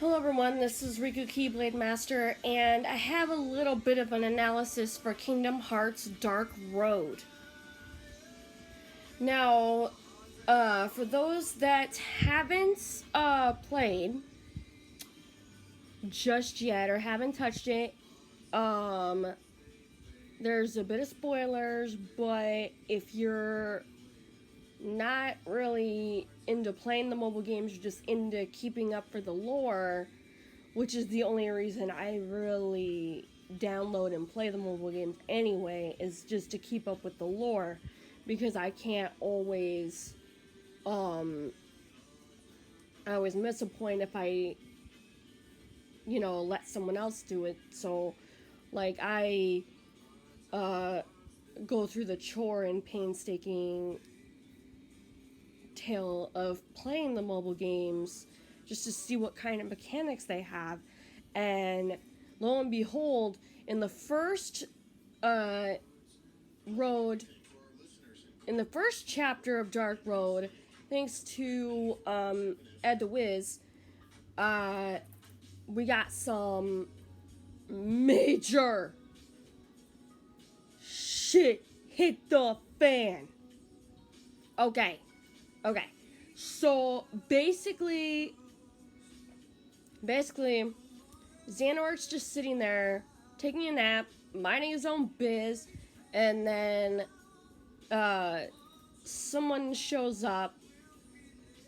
Hello everyone, this is Riku Keyblade Master, and I have a little bit of an analysis for Kingdom Hearts Dark Road. Now, for those that haven't played just yet or haven't touched it, there's a bit of spoilers, but if you're not really into playing the mobile games, you're just into keeping up for the lore, which is the only reason I really download and play the mobile games anyway, is just to keep up with the lore, because I can't always, I always miss a point if I, let someone else do it. So, like, I, go through the chore and painstaking tale of playing the mobile games just to see what kind of mechanics they have. And lo and behold, in the first chapter of Dark Road, thanks to Ed the Wiz, we got some major shit hit the fan. Okay. So basically, Xehanort's just sitting there, taking a nap, minding his own biz, and then someone shows up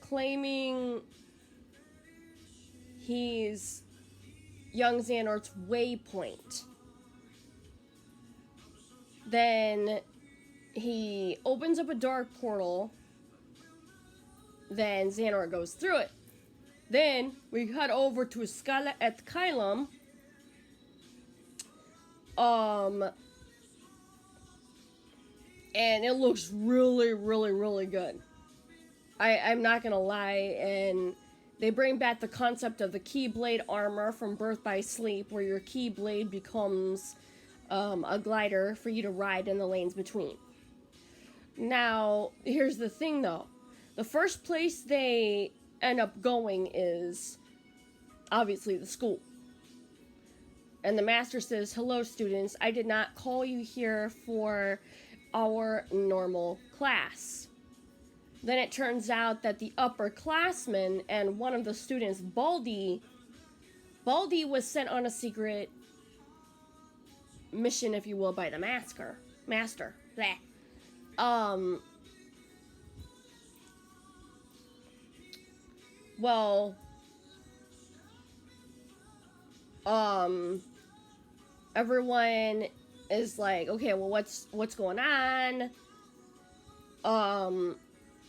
claiming he's young Xehanort's waypoint. Then he opens up a dark portal. Then Xehanort goes through it. Then we cut over to Scala at Kylum. And it looks really, really, really good. I'm not gonna lie, and they bring back the concept of the Keyblade armor from Birth by Sleep, where your Keyblade becomes a glider for you to ride in the lanes between. Now, here's the thing though. The first place they end up going is obviously the school. And the master says, "Hello students, I did not call you here for our normal class." Then it turns out that the upperclassmen and one of the students, Baldi was sent on a secret mission, if you will, by the master. Bleh. Well, everyone is like, okay, well, what's going on? And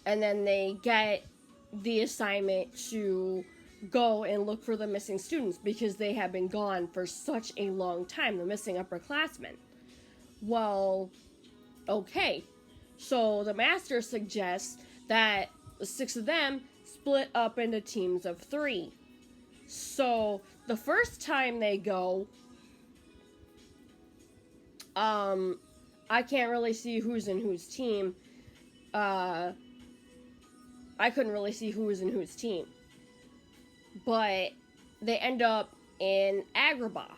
then they get the assignment to go and look for the missing students because they have been gone for such a long time, the missing upperclassmen. Well, okay. So the master suggests that the 6 of them split up into teams of 3. So the first time they go, I can't really see who's in whose team. I couldn't really see who was in whose team. But they end up in Agrabah.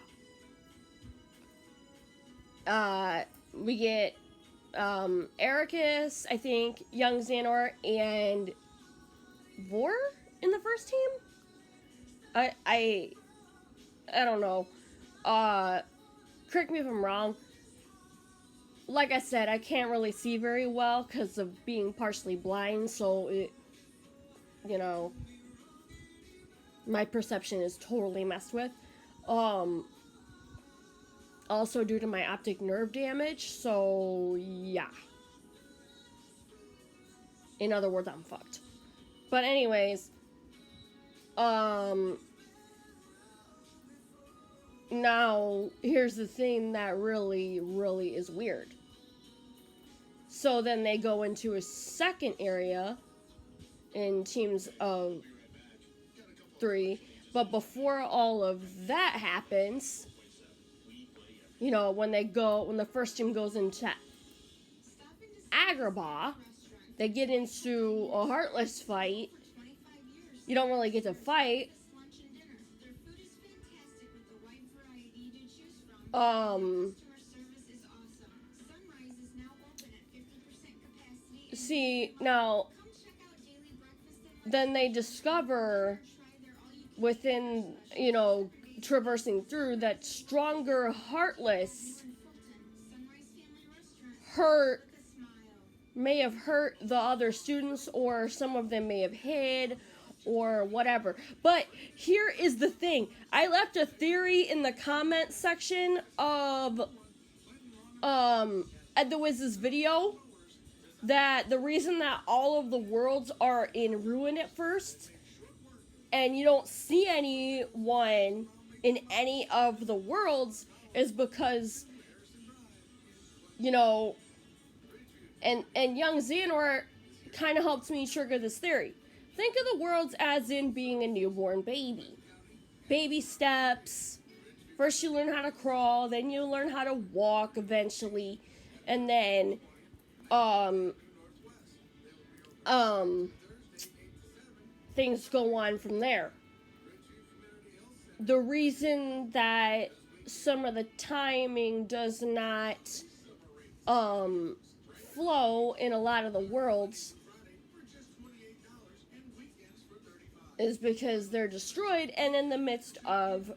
We get Ericus, I think, young Xehanort, and Vor in the first team? I don't know. Correct me if I'm wrong. Like I said, I can't really see very well because of being partially blind, so it, my perception is totally messed with. Also due to my optic nerve damage, so yeah. In other words, I'm fucked. But anyways, now here's the thing that really, really is weird. So then they go into a second area in teams of 3, but before all of that happens, when the first team goes into Agrabah, they get into a Heartless fight. You don't really get to fight, Um, see, now, then they discover within, traversing through that Stronger Heartless may have hurt the other students, or some of them may have hid or whatever. But here is the thing. I left a theory in the comment section of Ed the Wiz's video that the reason that all of the worlds are in ruin at first and you don't see anyone in any of the worlds is because, and young Xehanort kind of helps me trigger this theory. Think of the worlds as in being a newborn baby. Baby steps. First you learn how to crawl, then you learn how to walk eventually, and then things go on from there. The reason that some of the timing does not flow in a lot of the worlds is because they're destroyed and in the midst of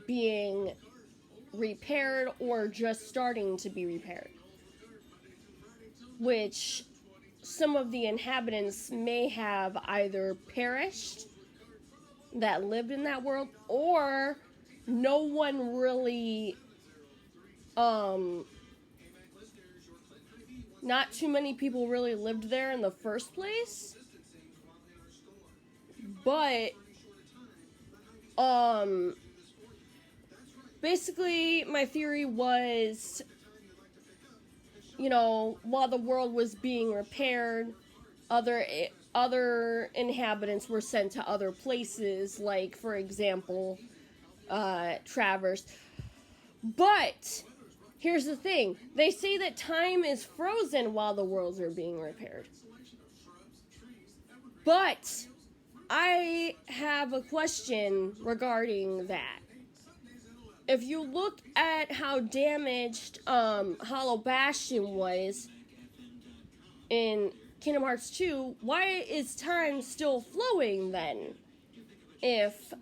being repaired or just starting to be repaired. Which some of the inhabitants may have either perished that lived in that world, or no one really, not too many people really lived there in the first place. But, basically my theory was, while the world was being repaired, other inhabitants were sent to other places, like, for example, Traverse. But here's the thing. They say that time is frozen while the worlds are being repaired. But I have a question regarding that. If you look at how damaged Hollow Bastion was in Kingdom Hearts 2, why is time still flowing then? If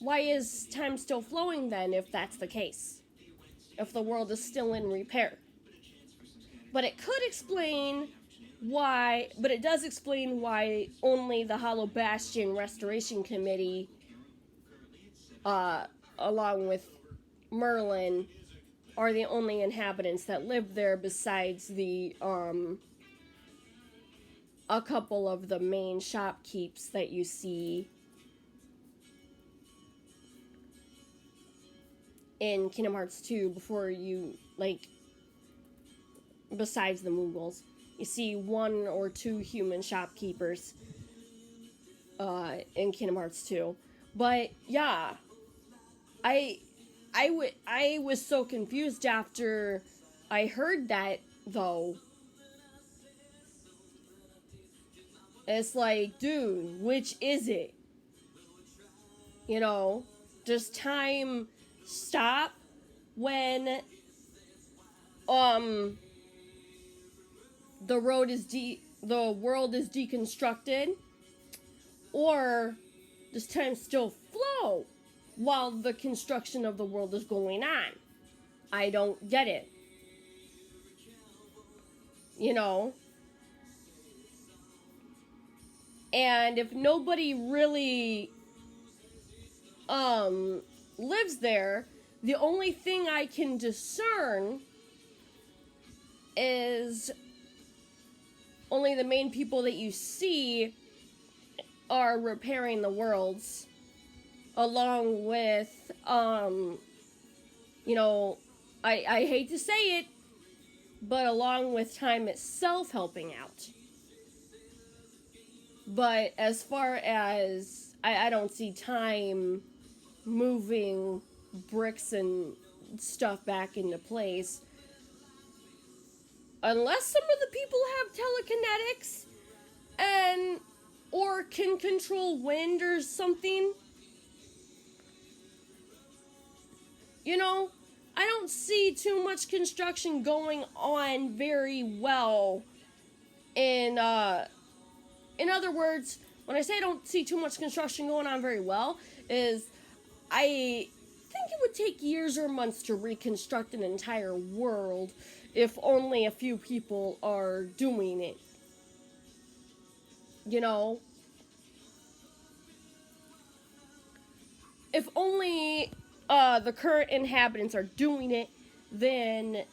why is time still flowing then if that's the case? If the world is still in repair. But it could explain why, but it does explain why only the Hollow Bastion Restoration Committee, along with Merlin, are the only inhabitants that live there besides the, a couple of the main shopkeepers that you see in Kingdom Hearts 2 before you, besides the Moogles. You see one or two human shopkeepers in Kingdom Hearts 2. But yeah, I was so confused after I heard that, though. It's like, dude, which is it? Does time stop when the world is deconstructed, or does time still flow while the construction of the world is going on? I don't get it. And if nobody really lives there, the only thing I can discern is only the main people that you see are repairing the worlds, along with, I hate to say it, but along with time itself helping out. But as far as, I don't see time moving bricks and stuff back into place. Unless some of the people have telekinetics, and or can control wind or something. You know, I don't see too much construction going on very well. In other words, when I say I don't see too much construction going on very well, is I think it would take years or months to reconstruct an entire world if only a few people are doing it. You know? If only the current inhabitants are doing it, then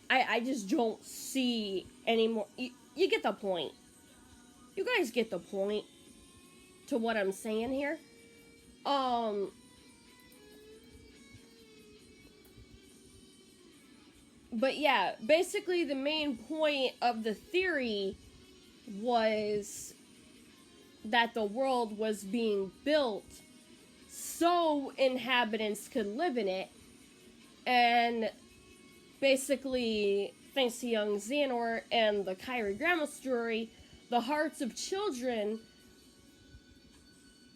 I just don't see any more. You get the point. You guys get the point to what I'm saying here. But yeah, basically the main point of the theory was that the world was being built so inhabitants could live in it, and basically, thanks to young Xehanort and the Kyrie Grandma story, the hearts of children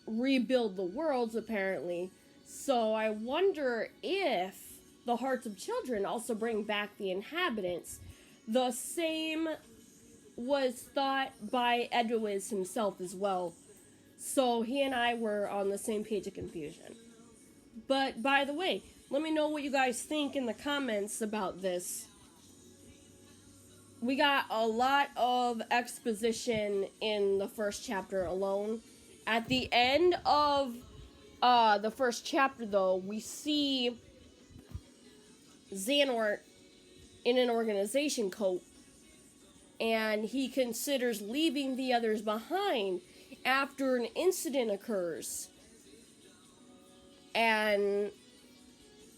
rebuild the worlds, apparently. So I wonder if the hearts of children also bring back the inhabitants. The same was thought by Edwiz himself as well. So he and I were on the same page of confusion. But by the way, let me know what you guys think in the comments about this. We got a lot of exposition in the first chapter alone. At the end of the first chapter, though, we see Xehanort in an organization coat, and he considers leaving the others behind after an incident occurs. And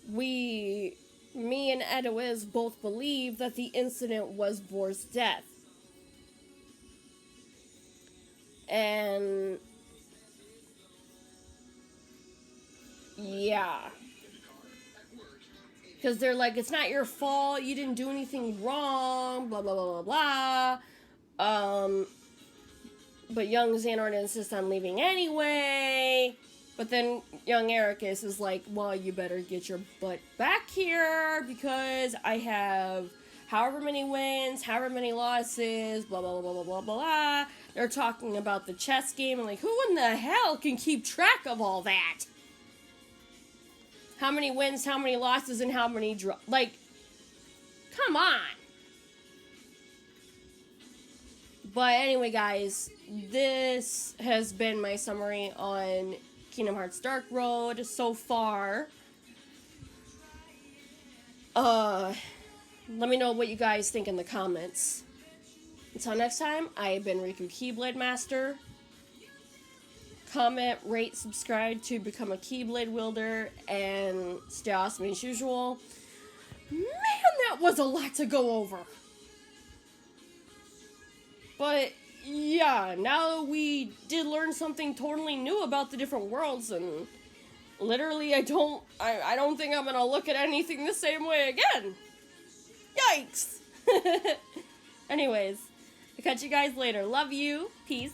me and Edwiz both believe that the incident was Vor's death. And yeah. Because they're like, it's not your fault, you didn't do anything wrong, blah, blah, blah, blah, blah. But young Xehanort insists on leaving anyway. But then young Eraqus is like, well, you better get your butt back here because I have however many wins, however many losses, blah, blah, blah, blah, blah, blah, blah. They're talking about the chess game and like, who in the hell can keep track of all that? How many wins, how many losses, and how many draws? Like, come on. But anyway, guys, this has been my summary on Kingdom Hearts Dark Road so far. Let me know what you guys think in the comments. Until next time, I have been Riku Keyblade Master. Comment, rate, subscribe to become a Keyblade wielder, and stay awesome as usual. Man, that was a lot to go over. But yeah, now we did learn something totally new about the different worlds, and literally I don't think I'm gonna look at anything the same way again. Yikes! Anyways, I'll catch you guys later. Love you. Peace.